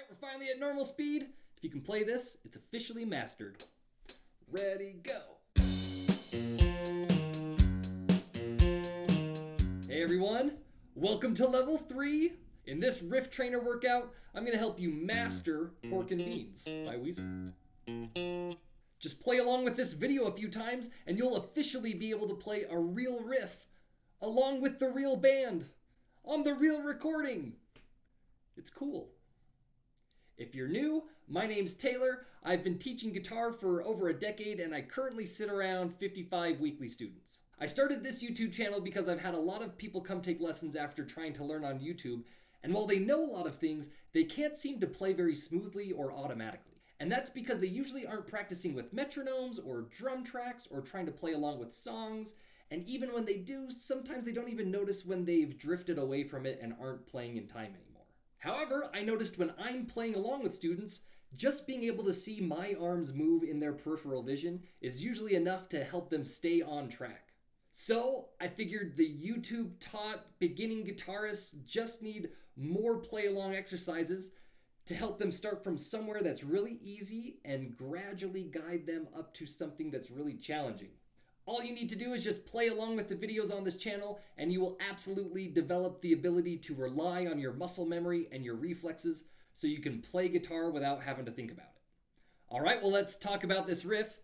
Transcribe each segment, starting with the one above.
Alright, we're finally at normal speed. If you can play this, it's officially mastered. Ready, go. Hey everyone, welcome to level 3. In this Riff Trainer workout, I'm going to help you master Pork and Beans by Weezer. Just play along with this video a few times and you'll officially be able to play a real riff along with the real band on the real recording. It's cool. If you're new, my name's Taylor. I've been teaching guitar for over a decade and I currently sit around 55 weekly students. I started this YouTube channel because I've had a lot of people come take lessons after trying to learn on YouTube, and while they know a lot of things, they can't seem to play very smoothly or automatically. And that's because they usually aren't practicing with metronomes or drum tracks or trying to play along with songs, and even when they do, sometimes they don't even notice when they've drifted away from it and aren't playing in time anymore. However, I noticed when I'm playing along with students, just being able to see my arms move in their peripheral vision is usually enough to help them stay on track. So I figured the YouTube taught beginning guitarists just need more play along exercises to help them start from somewhere that's really easy and gradually guide them up to something that's really challenging. All you need to do is just play along with the videos on this channel and you will absolutely develop the ability to rely on your muscle memory and your reflexes so you can play guitar without having to think about it. All right, well, let's talk about this riff.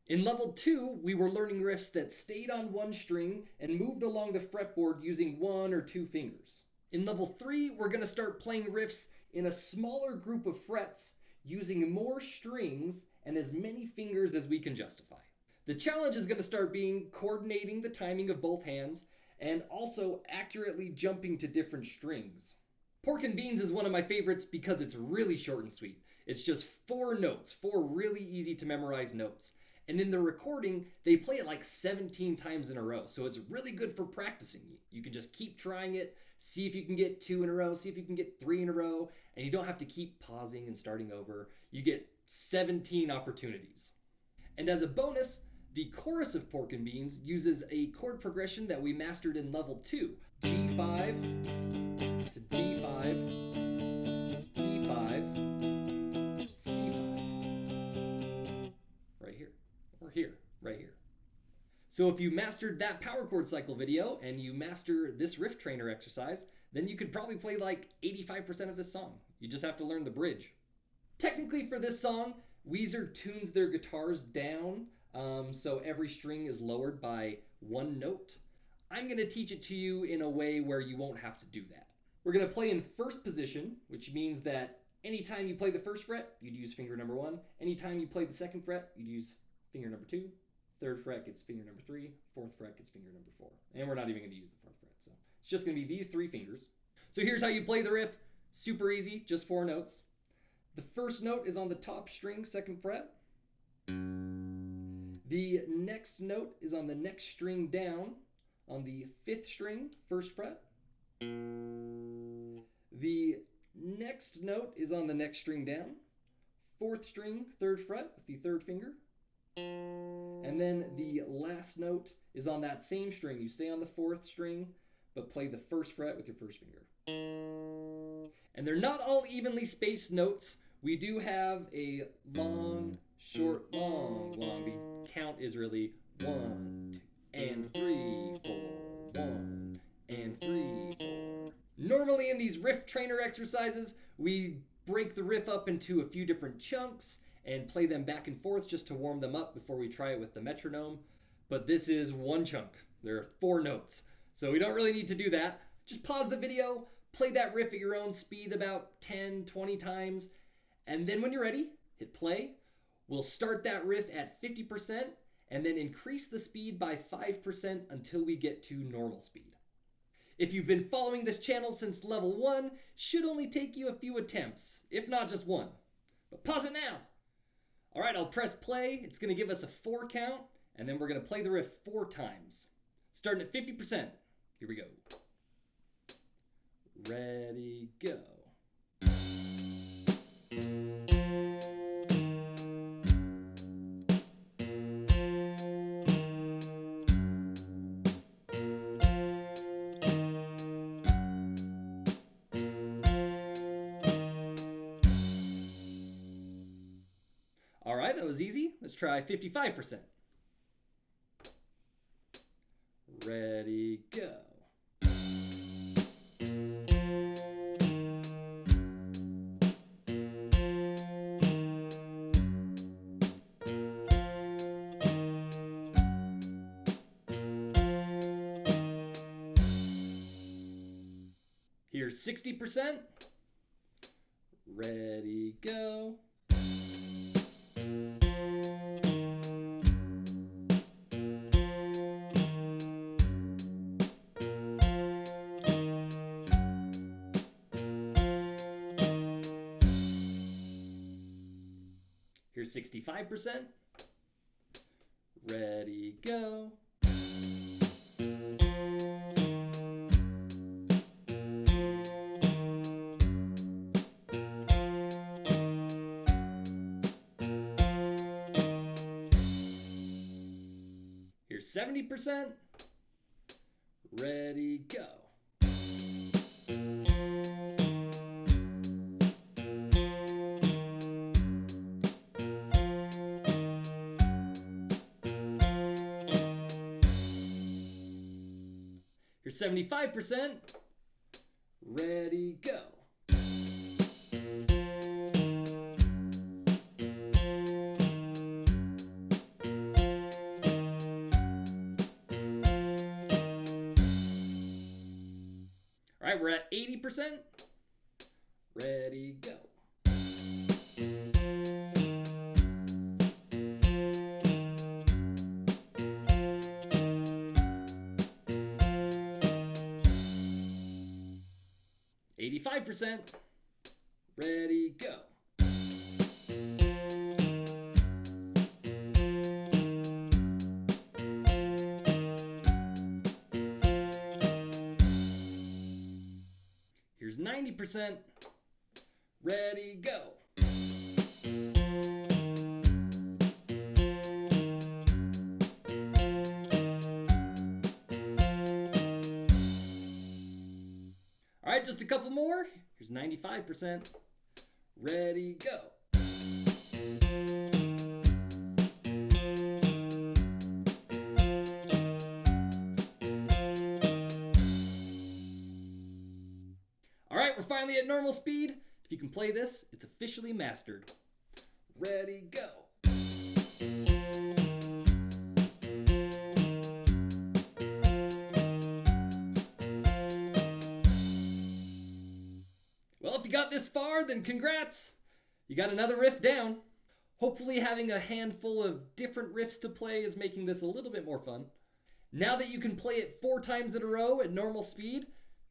In level 2, we were learning riffs that stayed on one string and moved along the fretboard using 1 or 2 fingers. In level 3, we're going to start playing riffs in a smaller group of frets using more strings and as many fingers as we can justify. The challenge is going to start being coordinating the timing of both hands and also accurately jumping to different strings. Pork and Beans is one of my favorites because it's really short and sweet. It's just 4 notes, 4 really easy to memorize notes. And in the recording, they play it like 17 times in a row, so it's really good for practicing. You can just keep trying it, see if you can get 2 in a row, see if you can get 3 in a row, and you don't have to keep pausing and starting over. You get 17 opportunities. And as a bonus, the chorus of Pork and Beans uses a chord progression that we mastered in level 2. G5 to D5, E5, C5. Right here, or here, right here. So if you mastered that power chord cycle video and you master this riff trainer exercise, then you could probably play like 85% of this song. You just have to learn the bridge. Technically for this song, Weezer tunes their guitars down so every string is lowered by 1 note. I'm going to teach it to you in a way where you won't have to do that. We're going to play in first position, which means that anytime you play the first fret, you'd use finger number 1. Anytime you play the second fret, you'd use finger number 2. Third fret gets finger number 3. Fourth fret gets finger number 4. And we're not even going to use the fourth fret, so it's just going to be these 3 fingers. So here's how you play the riff. Super easy, just 4 notes. The first note is on the top string, 2nd fret. The next note is on the next string down on the 5th string, 1st fret. The next note is on the next string down, 4th string, 3rd fret with the 3rd finger. And then the last note is on that same string. You stay on the 4th string, but play the 1st fret with your 1st finger. And they're not all evenly spaced notes. We do have a long, short, long, long. The count is really 1, 2, and 3, 4, 1, and 3, 4. Normally in these riff trainer exercises, we break the riff up into a few different chunks and play them back and forth just to warm them up before we try it with the metronome. But this is 1 chunk. There are 4 notes. So we don't really need to do that. Just pause the video, play that riff at your own speed about 10, 20 times, and then when you're ready, hit play. We'll start that riff at 50% and then increase the speed by 5% until we get to normal speed. If you've been following this channel since level 1, should only take you a few attempts, if not just 1. But pause it now. All right, I'll press play. It's going to give us a 4 count, and then we're going to play the riff 4 times. Starting at 50%. Here we go. Ready, go. right, that was easy. Let's try 55%. Ready, go. Here's 60%. Ready, go. Here's 65%. Ready, go. Here's 70%. Ready, go. Here's 75%. Ready, go. All right, we're at 80%. Ready, go. %. Ready, go. Here's 90%. Ready, go. All right, just a couple more. Here's 95%. Ready, go. All right, we're finally at normal speed. If you can play this, it's officially mastered. Ready, go. Well, if you got this far, then congrats! You got another riff down. Hopefully having a handful of different riffs to play is making this a little bit more fun. Now that you can play it 4 times in a row at normal speed,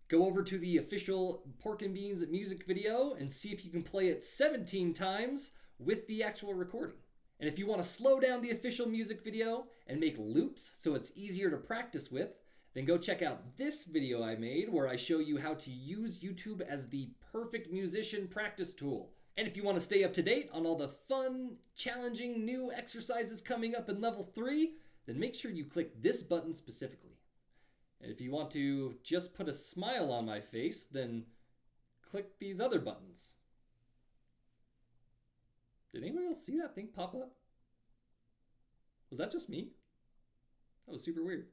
go over to the official Pork and Beans music video and see if you can play it 17 times with the actual recording. And if you want to slow down the official music video and make loops so it's easier to practice with, then go check out this video I made where I show you how to use YouTube as the perfect musician practice tool. And if you want to stay up to date on all the fun, challenging new exercises coming up in level 3, then make sure you click this button specifically. And if you want to just put a smile on my face, then click these other buttons. Did anybody else see that thing pop up? Was that just me? That was super weird.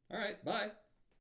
All right, bye.